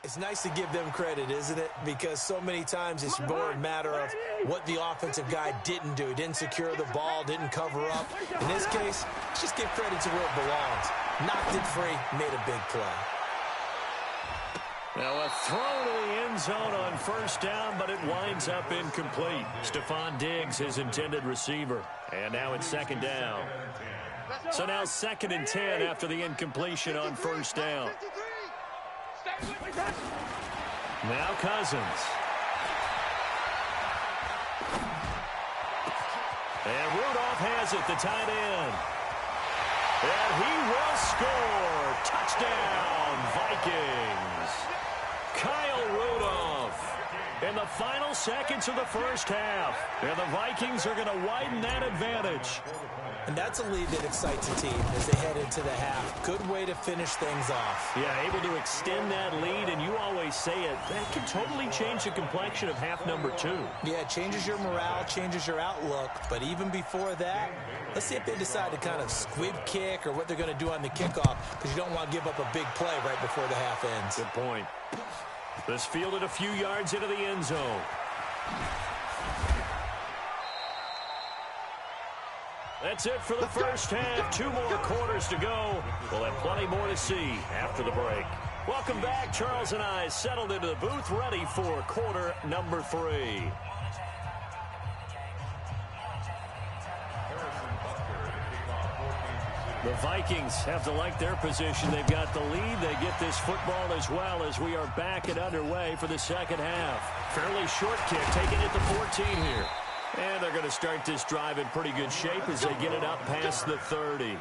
It's nice to give them credit, isn't it? Because so many times it's more a matter of what the offensive guy didn't do. Didn't secure the ball, didn't cover up. In this case, let's just give credit to where it belongs. Knocked it free, made a big play. Now a throw to the end zone on first down, but it winds up incomplete. Stephon Diggs, his intended receiver. And now it's second down. So now 2nd and 10 after the incompletion on first down. Now Cousins. And Rudolph has it, the tight end. And he will score. Touchdown, Vikings. Kyle Rudolph in the final seconds of the first half. And the Vikings are going to widen that advantage. And that's a lead that excites a team as they head into the half. Good way to finish things off. Yeah, able to extend that lead, and you always say it, that can totally change the complexion of half number 2. Yeah, it changes your morale, changes your outlook. But even before that, let's see if they decide to kind of squib kick or what they're going to do on the kickoff, because you don't want to give up a big play right before the half ends. Good point. This fielded a few yards into the end zone. That's it for the first half. 2 more quarters to go. We'll have plenty more to see after the break. Welcome back. Charles and I settled into the booth, ready for quarter number 3. The Vikings have to like their position. They've got the lead. They get this football as well as we are back and underway for the second half. Fairly short kick, taking it to 14 here. And they're going to start this drive in pretty good shape as they get it up past the 30.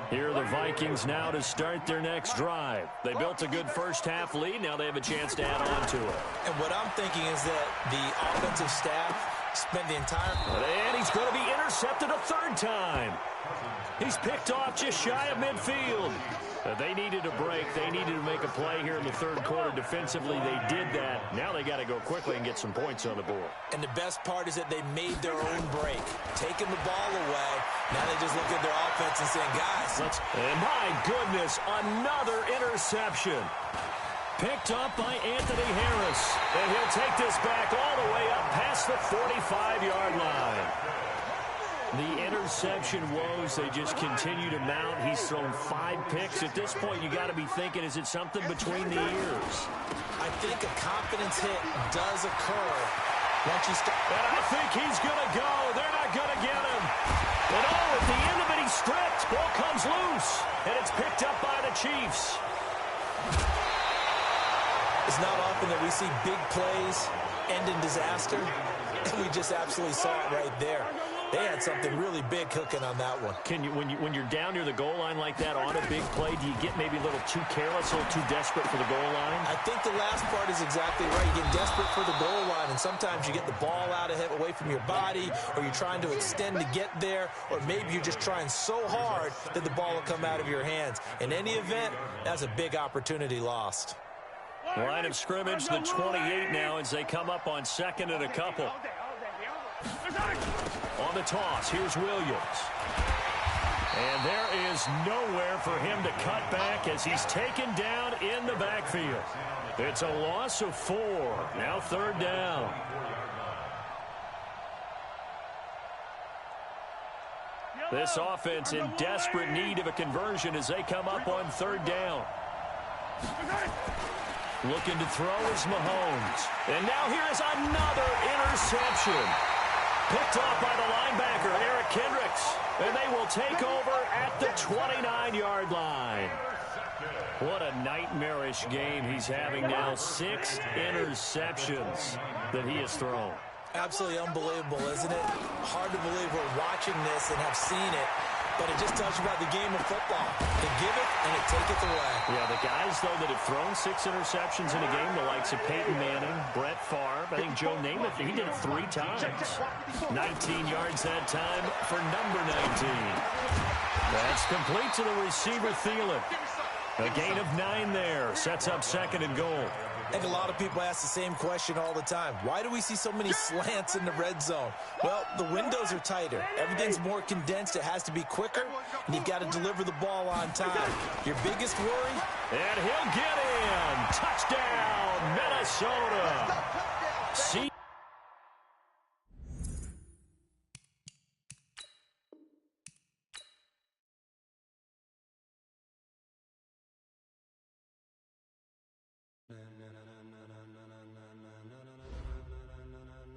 Here are the Vikings now to start their next drive. They built a good first half lead. Now they have a chance to add on to it. And what I'm thinking is that the offensive staff spent the entire... And he's going to be intercepted a 3rd time. He's picked off just shy of midfield. They needed a break. They needed to make a play here in the 3rd quarter. Defensively, they did that. Now they got to go quickly and get some points on the board. And the best part is that they made their own break, taking the ball away. Now they just look at their offense and saying, guys, let's... And my goodness, another interception. Picked up by Anthony Harris. And he'll take this back all the way up past the 45-yard line. The interception woes, they just continue to mount. He's thrown 5 picks. At this point, you got to be thinking, is it something between the ears? I think a confidence hit does occur once you start. And I think he's going to go. They're not going to get him. And oh, at the end of it, he's stripped. Ball comes loose. And it's picked up by the Chiefs. It's not often that we see big plays end in disaster. And we just absolutely saw it right there. They had something really big cooking on that one. Can you, when you're down near the goal line like that on a big play, do you get maybe a little too careless, a little too desperate for the goal line? I think the last part is exactly right. You get desperate for the goal line, and sometimes you get the ball out of it, away from your body, or you're trying to extend to get there, or maybe you're just trying so hard that the ball will come out of your hands. In any event, that's a big opportunity lost. Line of scrimmage, the 28 now as they come up on 2nd and a couple. On the toss, here's Williams. And there is nowhere for him to cut back as he's taken down in the backfield. It's a loss of 4. Now 3rd down. This offense in desperate need of a conversion as they come up on 3rd down. Looking to throw is Mahomes. And now here is another interception. Picked off by the linebacker, Eric Kendricks. And they will take over at the 29-yard line. What a nightmarish game he's having now. 6 interceptions that he has thrown. Absolutely unbelievable, isn't it? Hard to believe we're watching this and have seen it. But it just tells you about the game of football. They give it and they take it away. Yeah, the guys, though, that have thrown 6 interceptions in a game, the likes of Peyton Manning, Brett Favre, I think Joe Namath, he did it 3 times. 19 yards that time for number 19. That's complete to the receiver, Thielen. A gain of 9 there. Sets up 2nd and goal. I think a lot of people ask the same question all the time. Why do we see so many slants in the red zone? Well, the windows are tighter. Everything's more condensed. It has to be quicker, and you've got to deliver the ball on time. Your biggest worry? And he'll get in. Touchdown, Minnesota. See.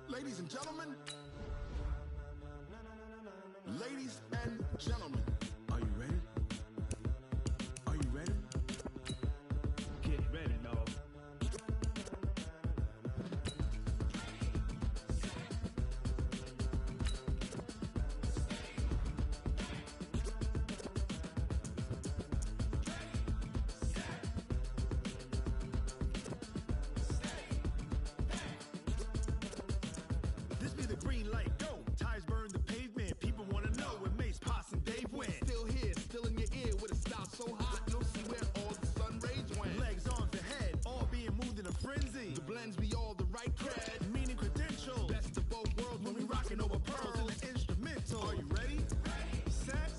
Ladies and gentlemen, ladies and gentlemen, are you ready? Are you ready? Get ready, no. This be the green light, go. Tires burn the pavement. People want to know where Mace, Poss, and Dave went. Still here, still in your ear with a style so hot, you'll see where all the sun rays went. Legs, arms, and head, all being moved in a frenzy. The blends be all the right cred, meaning credential. Best of both worlds when we rockin' over pearls in the instrumental. Are you ready? Set,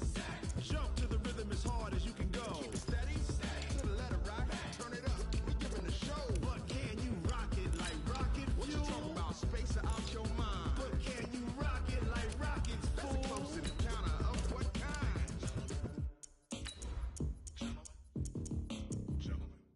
jump to the rhythm as hard as you can go. Keep it steady, to the letter rock, turn it up, we giving a show. But can you rock it like rocket fuel? What you talking about, space out your mind? But can you rock it like rockets, fool? That's close to the counter of what kind?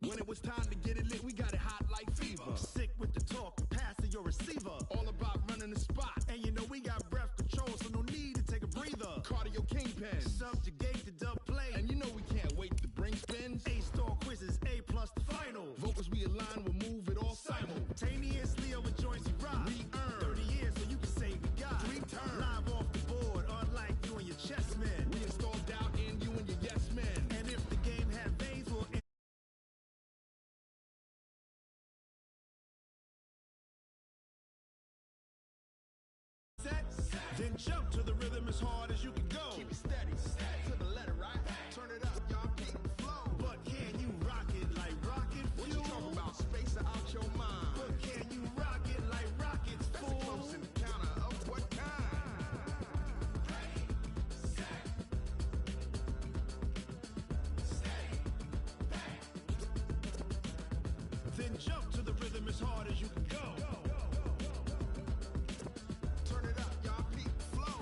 When it was time to get it lit, we got it hot like fever. Sick with the talk, the pass to your receiver. All about running the spot, and you know we got breath control, so no need to take a breather. Cardio kingpin, subjugate the dub play, and you know we can't wait to bring spins. A-star quizzes, A+ the final. Vocals we align, we'll move it all simultaneously over joints we rock. We earn 30 years, so you can say we got 3 turns. Live off the board, unlike you and your chess men. We install doubt in you and your yes men. And if the game had veins, we'll set, then jump to the rhythm as hard as you can go. Keep it steady, to the letter right. Turn it up, y'all keep the flow. But can you rock it like rocket fuel? What you talking about, space out your mind? But can you rock it like rockets, fool? That's close in the counter of what kind? Then jump to the rhythm as hard as you can go. Turn it up, y'all keep the flow.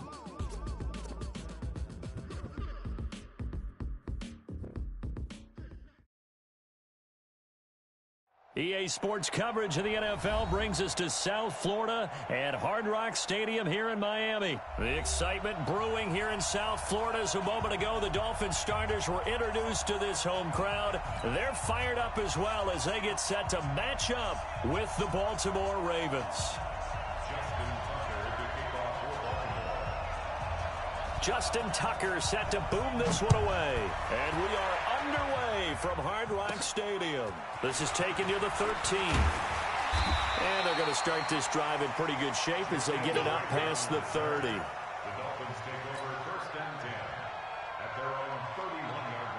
EA Sports coverage of the NFL brings us to South Florida at Hard Rock Stadium here in Miami. The excitement brewing here in South Florida as a moment ago the Dolphins starters were introduced to this home crowd. They're fired up as well as they get set to match up with the Baltimore Ravens. Justin Tucker set to boom this one away. And we are underway from Hard Rock Stadium. This is taken to the 13. And they're going to start this drive in pretty good shape as they get it up past the 30. The Dolphins take over first and 10 at their own 31-yard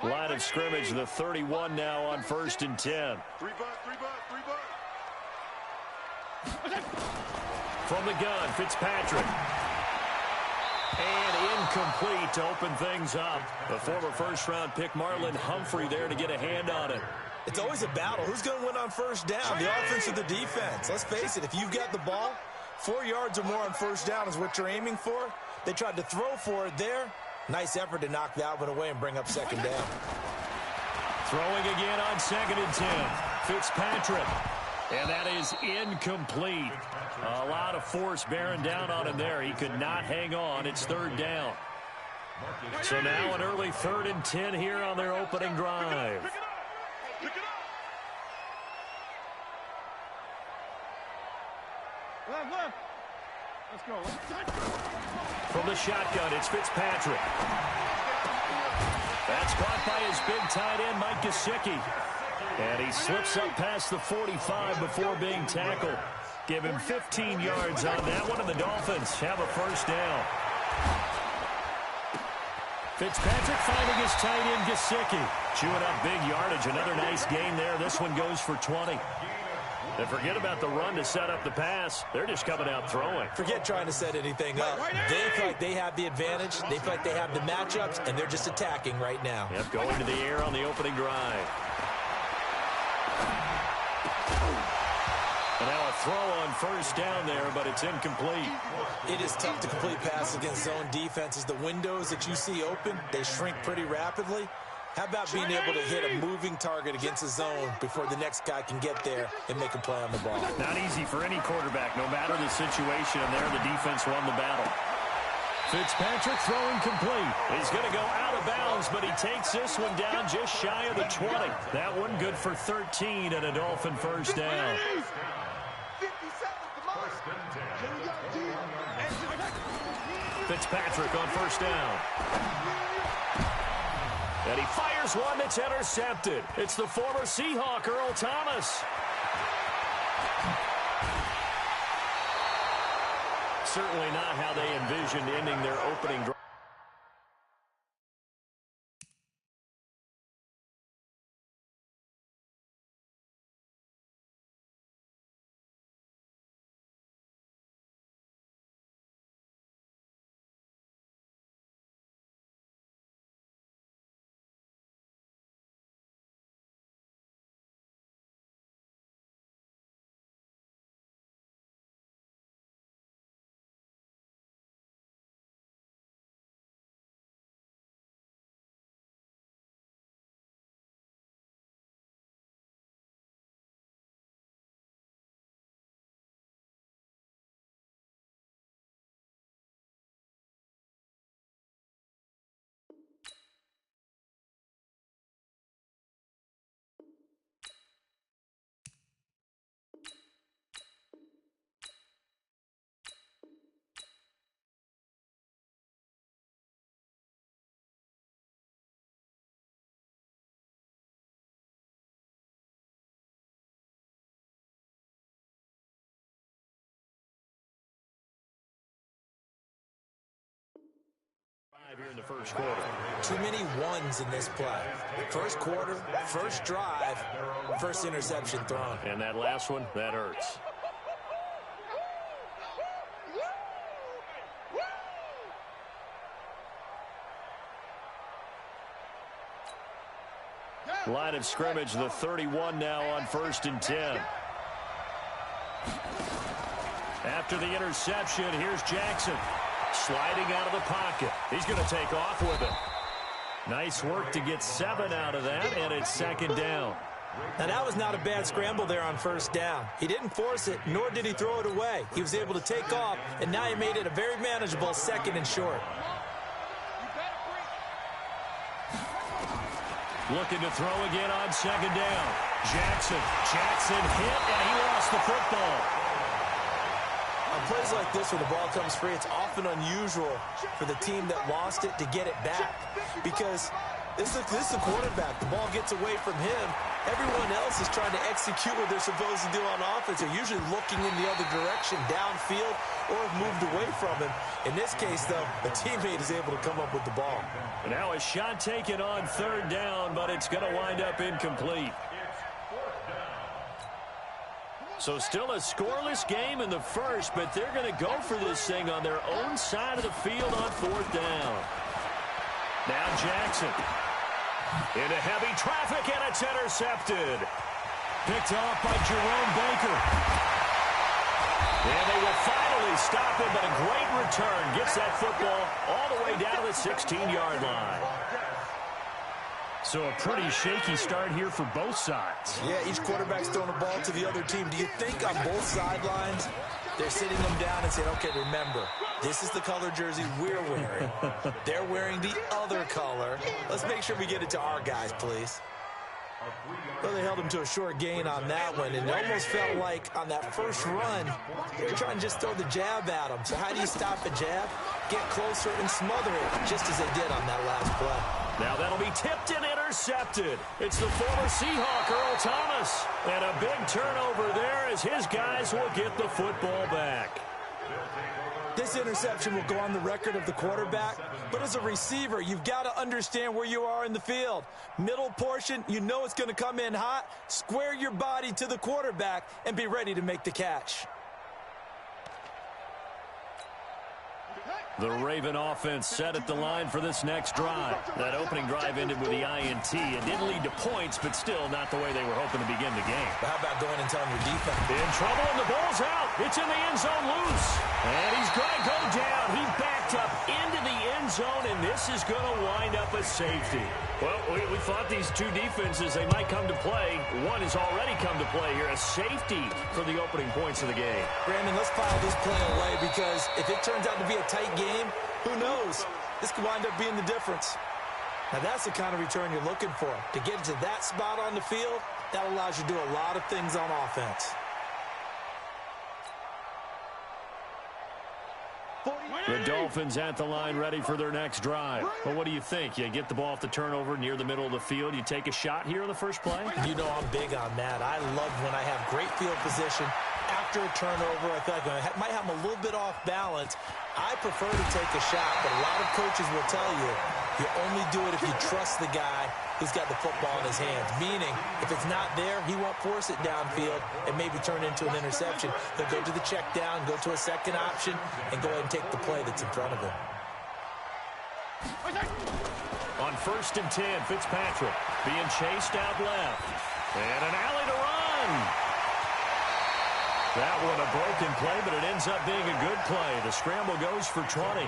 line. Line of scrimmage, the 31 now on first and 10. Three butt. From the gun, Fitzpatrick. And incomplete to open things up. The former first-round pick Marlon Humphrey there to get a hand on it. It's always a battle. Who's going to win on first down, the offense or the defense? Let's face it, if you've got the ball, 4 yards or more on first down is what you're aiming for. They tried to throw for it there. Nice effort to knock that one away and bring up second down. Throwing again on second and 10. Fitzpatrick. And that is incomplete. A lot of force bearing down on him there. He could not hang on. It's third down. So now an early 3rd and 10 here on their opening drive. Pick it up. Let's go. From the shotgun, it's Fitzpatrick. That's caught by his big tight end, Mike Gesicki. And he slips up past the 45 before being tackled. Give him 15 yards on that one, and the Dolphins have a first down. Fitzpatrick finding his tight end, Gesicki. Chewing up big yardage. Another nice gain there. This one goes for 20. And forget about the run to set up the pass. They're just coming out throwing. Forget trying to set anything up. They feel like they have the advantage. They feel like they have the matchups, and they're just attacking right now. Yep, going to the air on the opening drive. And now a throw on first down there, but it's incomplete. It is tough to complete passes against zone defenses. The windows that you see open, they shrink pretty rapidly. How about being able to hit a moving target against a zone before the next guy can get there and make a play on the ball? Not easy for any quarterback, no matter the situation. And there, the defense won the battle. Fitzpatrick throwing complete. He's going to go out of bounds, but he takes this one down just shy of the 20. That one good for 13 and a Dolphin first down. Fitzpatrick on first down. And he fires one that's intercepted. It's the former Seahawk, Earl Thomas. Certainly not how they envisioned ending their opening drive. Here in the first quarter. Too many ones in this play. First quarter, first drive, first interception thrown. And that last one, that hurts. Line of scrimmage, the 31 now on 1st and 10. After the interception, here's Jackson. Sliding out of the pocket. He's going to take off with it. Nice work to get 7 out of that, and it's 2nd down. Now, that was not a bad scramble there on first down. He didn't force it, nor did he throw it away. He was able to take off, and now he made it a very manageable 2nd and short. Looking to throw again on 2nd down. Jackson hit, and he lost the football. On plays like this where the ball comes free, it's often unusual for the team that lost it to get it back. Because this is the quarterback. The ball gets away from him. Everyone else is trying to execute what they're supposed to do on offense. They're usually looking in the other direction, downfield, or have moved away from him. In this case, though, a teammate is able to come up with the ball. Now a shot taken on 3rd down, but it's going to wind up incomplete. So still a scoreless game in the first, but they're going to go for this thing on their own side of the field on 4th down. Now Jackson. Into heavy traffic, and it's intercepted. Picked off by Jerome Baker. And they will finally stop him, but a great return. Gets that football all the way down to the 16-yard line. So a pretty shaky start here for both sides. Yeah, each quarterback's throwing the ball to the other team. Do you think on both sidelines they're sitting them down and saying, okay, remember, this is the color jersey we're wearing. They're wearing the other color. Let's make sure we get it to our guys, please. Well, they held him to a short gain on that one, and it almost felt like on that first run, they were trying to just throw the jab at him. So how do you stop a jab? Get closer and smother it, just as they did on that last play. Now that'll be tipped and intercepted. It's the former Seahawk, Earl Thomas. And a big turnover there as his guys will get the football back. This interception will go on the record of the quarterback, but as a receiver, you've got to understand where you are in the field. Middle portion, you know it's going to come in hot. Square your body to the quarterback and be ready to make the catch. The Raven offense set at the line for this next drive. That opening drive ended with the INT. It didn't lead to points, but still not the way they were hoping to begin the game. But how about going and telling your defense? In trouble, and the ball's out. It's in the end zone loose. And he's going to go down. He backed up into the end zone, and this is going to wind up a safety. Well, we thought these two defenses, they might come to play. One has already come to play here, a safety for the opening points of the game. Brandon, let's file this play away because if it turns out to be a tight game, who knows? This could wind up being the difference. Now, that's the kind of return you're looking for. To get to that spot on the field, that allows you to do a lot of things on offense. The Dolphins at the line ready for their next drive. Well, what do you think? You get the ball off the turnover near the middle of the field. You take a shot here in the first play? You know I'm big on that. I love when I have great field position. After a turnover, I feel like I might have a little bit off balance. I prefer to take a shot, but a lot of coaches will tell you, you only do it if you trust the guy who's got the football in his hands. Meaning, if it's not there, he won't force it downfield and maybe turn into an interception. He'll go to the check down, go to a second option, and go ahead and take the play that's in front of him. On 1st and 10, Fitzpatrick being chased out left. And an alley to run. That one a broken play, but it ends up being a good play. The scramble goes for 20.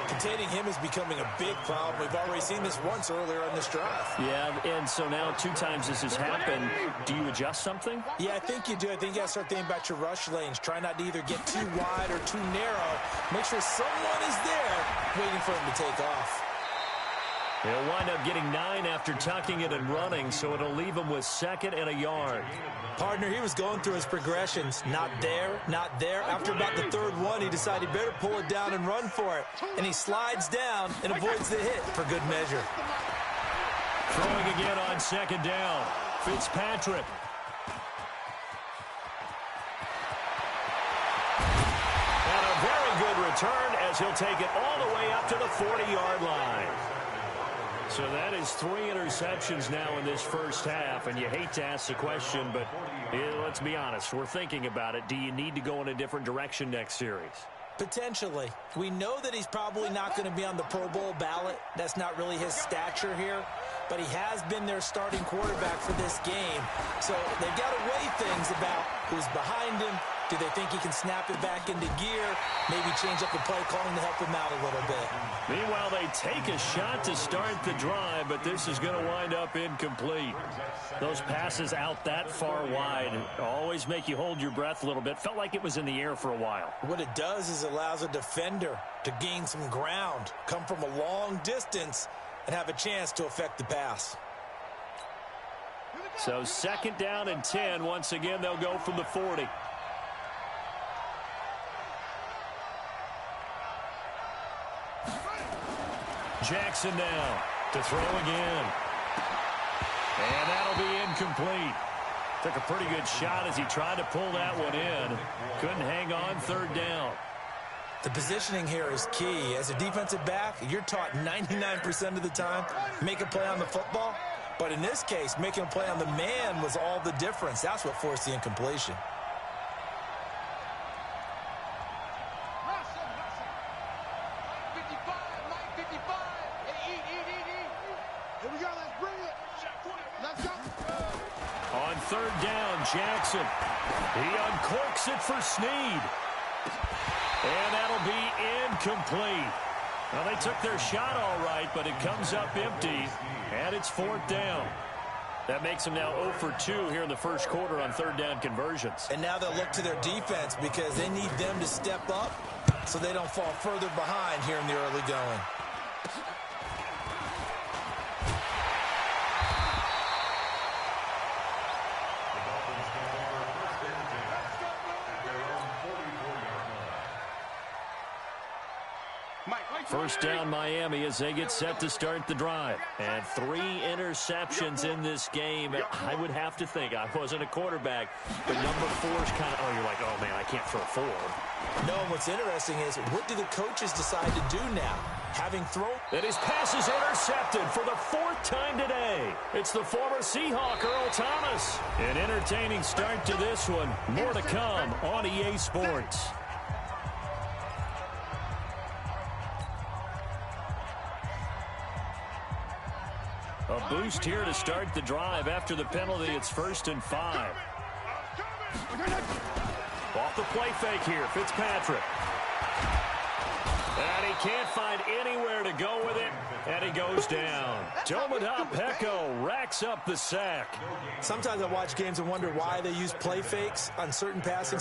Containing him is becoming a big problem. We've already seen this once earlier on this drive. Yeah, and so now 2 times this has happened. Do you adjust something? Yeah, I think you do. I think you got to start thinking about your rush lanes. Try not to either get too wide or too narrow. Make sure someone is there waiting for him to take off. He'll wind up getting 9 after tucking it and running, so it'll leave him with 2nd and a yard. Partner, he was going through his progressions. Not there, not there. After about the 3rd one, he decided he better pull it down and run for it. And he slides down and avoids the hit for good measure. Throwing again on 2nd down. Fitzpatrick. And a very good return as he'll take it all the way up to the 40-yard line. So that is 3 interceptions now in this first half, and you hate to ask the question, but let's be honest, we're thinking about it. Do you need to go in a different direction next series? Potentially. We know that he's probably not going to be on the Pro Bowl ballot. That's not really his stature here, but he has been their starting quarterback for this game. So they've got to weigh things about who's behind him. Do they think he can snap it back into gear? Maybe change up the play calling to help him out a little bit. Meanwhile, they take a shot to start the drive, but this is going to wind up incomplete. Those passes out that far wide always make you hold your breath a little bit. Felt like it was in the air for a while. What it does is allows a defender to gain some ground, come from a long distance, and have a chance to affect the pass. So 2nd down and 10. Once again, they'll go from the 40. Jackson now to throw again. And that'll be incomplete. Took a pretty good shot as he tried to pull that one in. Couldn't hang on 3rd down. The positioning here is key. As a defensive back, you're taught 99% of the time, make a play on the football. But in this case, making a play on the man was all the difference. That's what forced the incompletion. On 3rd down, Jackson. He uncorks it for Snead. And that'll be incomplete. Well, they took their shot all right, but it comes up empty, and it's 4th down. That makes them now 0 for 2 here in the first quarter on 3rd down conversions. And now they'll look to their defense because they need them to step up so they don't fall further behind here in the early going. First down Miami as they get set to start the drive. And 3 interceptions in this game. I would have to think, I wasn't a quarterback, but number 4 is kind of, oh, you're like, oh, man, I can't throw 4. No, what's interesting is, what do the coaches decide to do now? Having thrown... And his pass is intercepted for the 4th time today. It's the former Seahawk, Earl Thomas. An entertaining start to this one. More to come on EA Sports. A boost here to start the drive. After the penalty, it's 1st and 5. Off the play fake here, Fitzpatrick. And he can't find anywhere to go with it, and he goes down. Tomoda Peko racks up the sack. Sometimes I watch games and wonder why they use play fakes on certain passing.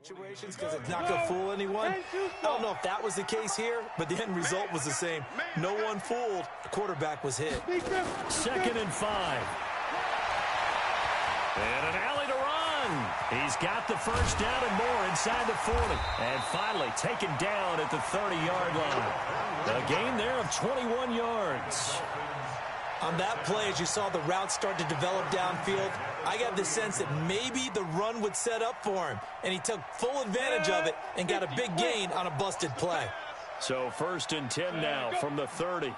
Situations because it's not going to fool anyone. I don't know if that was the case here, but the end result was the same. No one fooled. The quarterback was hit. 2nd and 5. And an alley to run. He's got the first down and more inside the 40. And finally taken down at the 30-yard line. A gain there of 21 yards. On that play, as you saw the route start to develop downfield, I got the sense that maybe the run would set up for him, and he took full advantage of it and got a big gain on a busted play. So 1st and 10 now from the 30.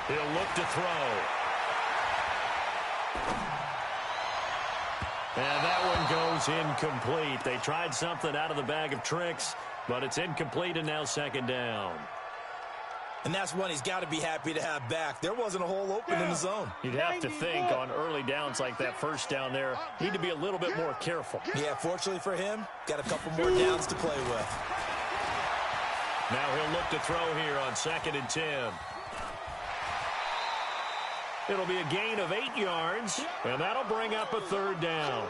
He'll look to throw. And that one goes incomplete. They tried something out of the bag of tricks, but it's incomplete and now 2nd down. And that's one he's got to be happy to have back. There wasn't a hole open in the zone. You'd have to think on early downs like that first down there, need to be a little bit more careful. Yeah, fortunately for him, got a couple more downs to play with. Now he'll look to throw here on 2nd and 10. It'll be a gain of 8 yards, and that'll bring up a 3rd down.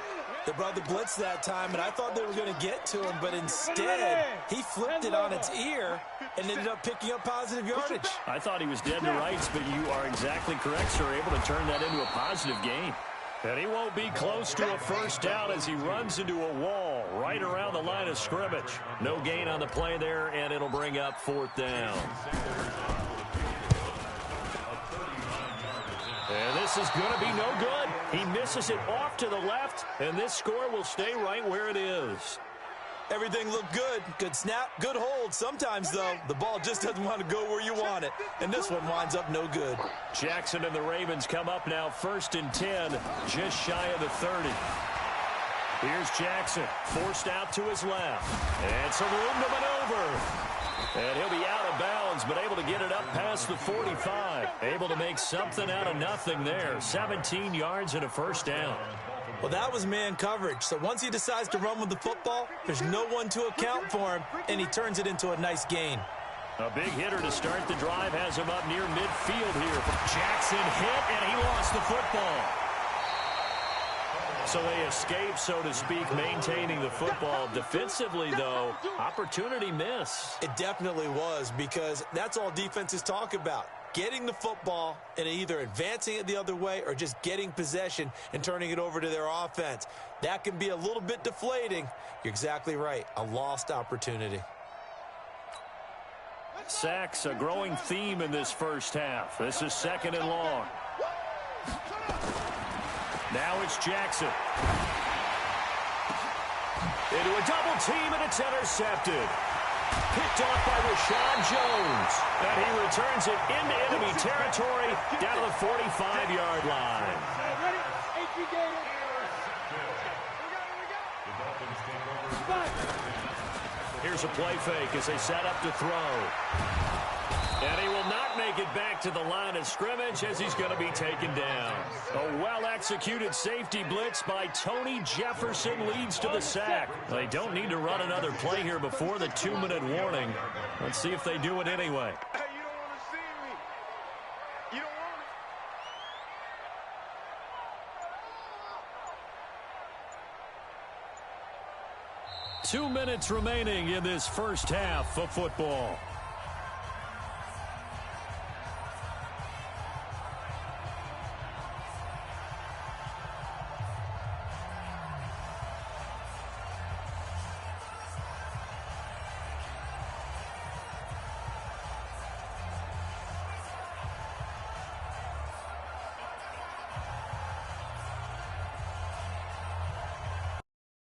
They brought the blitz that time, and I thought they were going to get to him, but instead, he flipped it on its ear and ended up picking up positive yardage. I thought he was dead to rights, but you are exactly correct, sir. Able to turn that into a positive gain. And he won't be close to a first down as he runs into a wall right around the line of scrimmage. No gain on the play there, and it'll bring up 4th down. And this is going to be no good. He misses it off to the left, and this score will stay right where it is. Everything looked good. Good snap, good hold. Sometimes, though, the ball just doesn't want to go where you want it. And this one winds up no good. Jackson and the Ravens come up now 1st and 10, just shy of the 30. Here's Jackson, forced out to his left. And some room to maneuver. And he'll be out of bounds, but able to get it up past the 45. Able to make something out of nothing there. 17 yards and a first down. Well, that was man coverage. So once he decides to run with the football, there's no one to account for him, and he turns it into a nice gain. A big hitter to start the drive has him up near midfield here. Jackson hit, and he lost the football. So they escape, so to speak, maintaining the football. Defensively, though, opportunity miss. It definitely was, because that's all defenses talk about. Getting the football and either advancing it the other way or just getting possession and turning it over to their offense. That can be a little bit deflating. You're exactly right. A lost opportunity. Sacks, a growing theme in this first half. This is 2nd and long. Now it's Jackson. Into a double team, and it's intercepted. Picked off by Rashad Jones. And he returns it into enemy territory down to the 45-yard line. Here's a play fake as they set up to throw. And he will not make it back to the line of scrimmage as he's going to be taken down. A well-executed safety blitz by Tony Jefferson leads to the sack. They don't need to run another play here before the 2-minute warning. Let's see if they do it anyway. Hey, you don't want to see me. You don't want 2 minutes remaining in this first half of football.